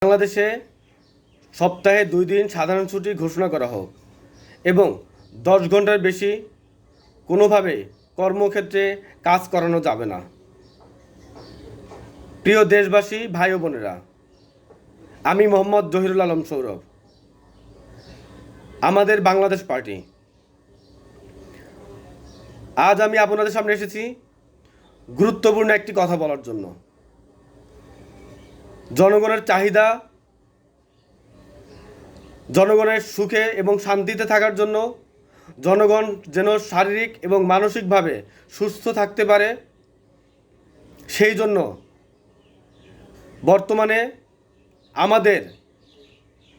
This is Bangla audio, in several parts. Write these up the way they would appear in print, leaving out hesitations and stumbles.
বাংলাদেশে সপ্তাহে 2 দিন সাধারণ ছুটি ঘোষণা করা হোক এবং 10 ঘন্টার বেশি কোনোভাবে কর্মক্ষেত্রে কাজ করানো যাবে না। প্রিয় দেশবাসী, ভাই ও বোনেরা, আমি মোহাম্মদ জহিরুল আলম সৌরভ, আমাদের বাংলাদেশ পার্টি। আজ আমি আপনাদের সামনে এসেছি গুরুত্বপূর্ণ একটি কথা বলার জন্য। জনগণের চাহিদা, জনগণের সুখে এবং শান্তিতে থাকার জন্য, জনগণ যেন শারীরিক এবং মানসিকভাবে সুস্থ থাকতে পারে, সেই জন্য বর্তমানে আমাদের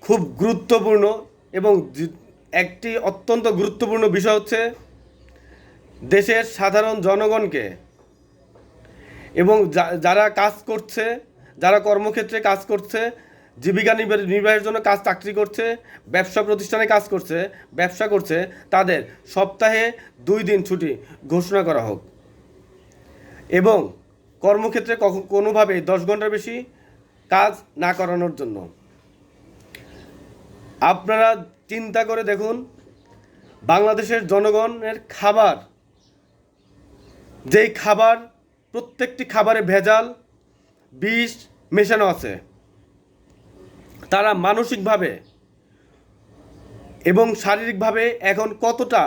খুব গুরুত্বপূর্ণ এবং একটি অত্যন্ত গুরুত্বপূর্ণ বিষয় হচ্ছে দেশের সাধারণ জনগণকে এবং যারা কাজ করছে, যারা কর্মক্ষেত্রে কাজ করছে, জীবিকা নির্বাহের জন্য চাকরি করছে, ব্যবসা প্রতিষ্ঠানে কাজ করছে, ব্যবসা করছে, তাদের সপ্তাহে 2 দিন ছুটি ঘোষণা করা হোক এবং কর্মক্ষেত্রে কোনোভাবে 10 ঘন্টার বেশি কাজ না করানোর জন্য। আপনারা চিন্তা করে দেখুন, বাংলাদেশের জনগণের খাবার, যেই খাবার, প্রত্যেকটি খাবারে ভেজাল, বিষ মেশানো আছে, তারা মানসিকভাবে এবং শারীরিকভাবে এখন কতটা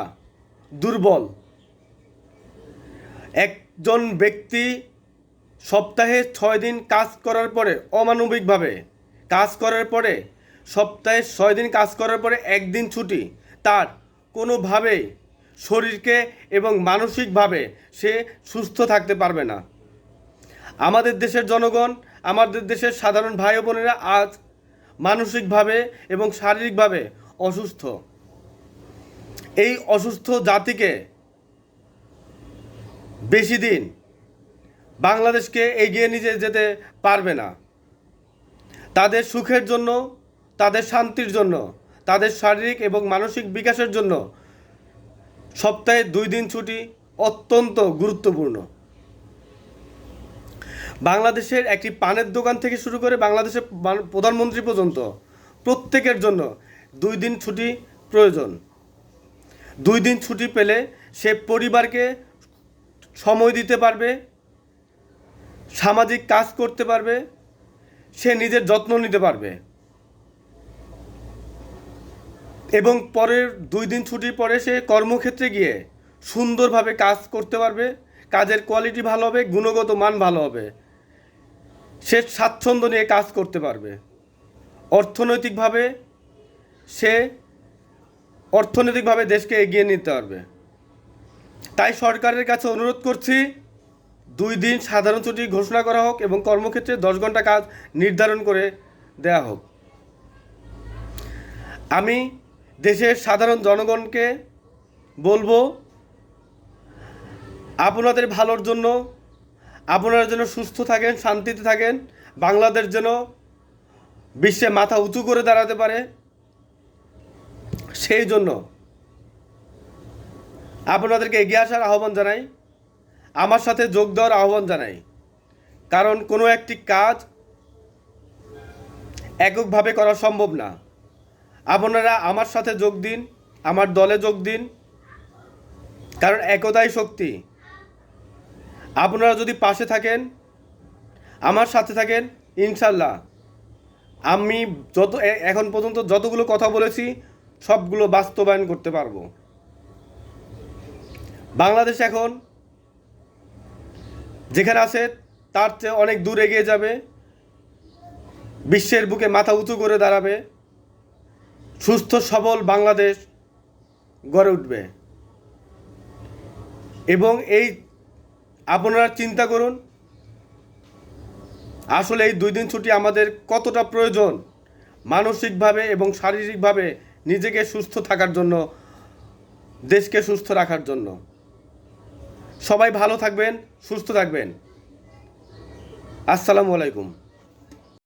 দুর্বল। একজন ব্যক্তি সপ্তাহে 6 দিন কাজ করার পরে, অমানবিকভাবে কাজ করার পরে, সপ্তাহে 6 দিন কাজ করার পরে 1 দিন ছুটি, তার কোনোভাবেই শরীরকে এবং মানসিকভাবে সে সুস্থ থাকতে পারবে না। আমাদের দেশের জনগণ, আমাদের দেশের সাধারণ ভাই ও বোনেরা আজ মানসিকভাবে এবং শারীরিকভাবে অসুস্থ। এই অসুস্থ জাতিকে বেশি দিন বাংলাদেশকে এগিয়ে নিয়ে যেতে পারবে না। তাদের সুখের জন্য, তাদের শান্তির জন্য, তাদের শারীরিক এবং মানসিক বিকাশের জন্য সপ্তাহে 2 দিন ছুটি অত্যন্ত গুরুত্বপূর্ণ। বাংলাদেশের একটি পানের দোকান থেকে শুরু করে বাংলাদেশের প্রধানমন্ত্রী পর্যন্ত প্রত্যেকের জন্য 2 দিন ছুটি প্রয়োজন। 2 দিন ছুটি পেলে সে পরিবারকে সময় দিতে পারবে, সামাজিক কাজ করতে পারবে, সে নিজের যত্ন নিতে পারবে এবং পরের 2 দিন ছুটির পরে সে কর্মক্ষেত্রে গিয়ে সুন্দরভাবে কাজ করতে পারবে, কাজের কোয়ালিটি ভালো হবে, গুণগত মান ভালো হবে, সে স্বাচ্ছন্দ্য নিয়ে কাজ করতে পারবে। অর্থনৈতিকভাবে দেশকে এগিয়ে নিতে পারবে। তাই সরকারের কাছে অনুরোধ করছি, 2 দিন সাধারণ ছুটি ঘোষণা করা হোক এবং কর্মক্ষেত্রে 10 ঘন্টা কাজ নির্ধারণ করে দেয়া হোক। আমি দেশের সাধারণ জনগণকে বলবো, আপনাদের ভালোর জন্য, আপনারা যেন সুস্থ থাকেন, শান্তিতে থাকেন, বাংলাদেশ যেন বিশ্বে মাথা উঁচু করে দাঁড়াতে পারে, সেই জন্য আপনাদেরকে এগিয়ে আসার আহ্বান জানাই, আমার সাথে যোগ দেওয়ার আহ্বান জানাই। কারণ কোনো একটি কাজ এককভাবে করা সম্ভব না। আপনারা আমার সাথে যোগ দিন, আমার দলে যোগ দিন, কারণ একতাই শক্তি। আপনারা যদি পাশে থাকেন, আমার সাথে থাকেন, ইনশাল্লাহ আমি এখন পর্যন্ত যতগুলো কথা বলেছি সবগুলো বাস্তবায়ন করতে পারবো। বাংলাদেশ এখন যেখানে আছে তার চেয়ে অনেক দূর এগিয়ে যাবে, বিশ্বের বুকে মাথা উঁচু করে দাঁড়াবে, সুস্থ সবল বাংলাদেশ গড়ে উঠবে। এবং এই আপনারা চিন্তা করুন, আসলে এই 2 দিন ছুটি আমাদের কতটা প্রয়োজন, মানসিকভাবে এবং শারীরিকভাবে নিজেকে সুস্থ থাকার জন্য, দেশকে সুস্থ রাখার জন্য। সবাই ভালো থাকবেন, সুস্থ থাকবেন। আসসালামু আলাইকুম।